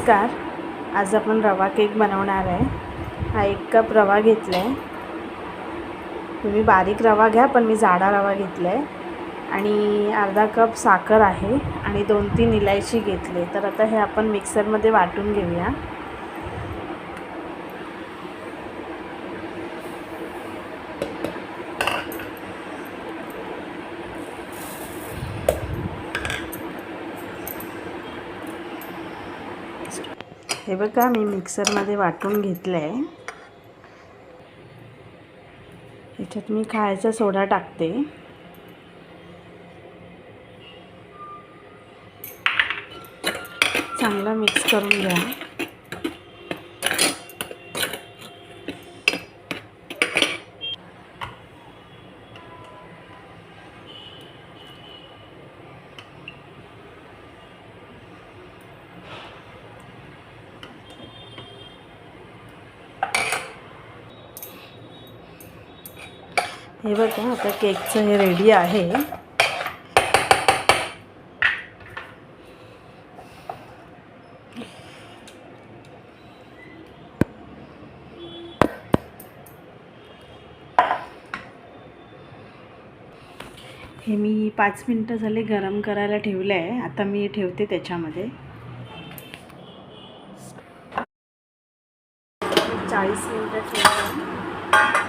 नमस्कार. आज आपण रवा केक बनवणार आहे. हा 1 कप रवा घेतला आहे. तुम्ही बारीक रवा घ्या, पण मी जाडा रवा घेतला आहे. आणि अर्धा कप साखर आहे आणि 2-3 इलायची घेतली. तर आता हे आपण मिक्सरमध्ये वाटून घेऊया. हे बघा, मी मिक्सरमध्ये वाटून घेतलं आहे. ह्याच्यात मी खायचा सोडा टाकते. चांगला मिक्स करून घ्या. हे बघा, आता केकचं हे रेडी आहे. हे मी 5 मिनिटं झाले गरम करायला ठेवलं आहे. आता मी ठेवते त्याच्यामध्ये. 40 मिनिटं ठेवलं.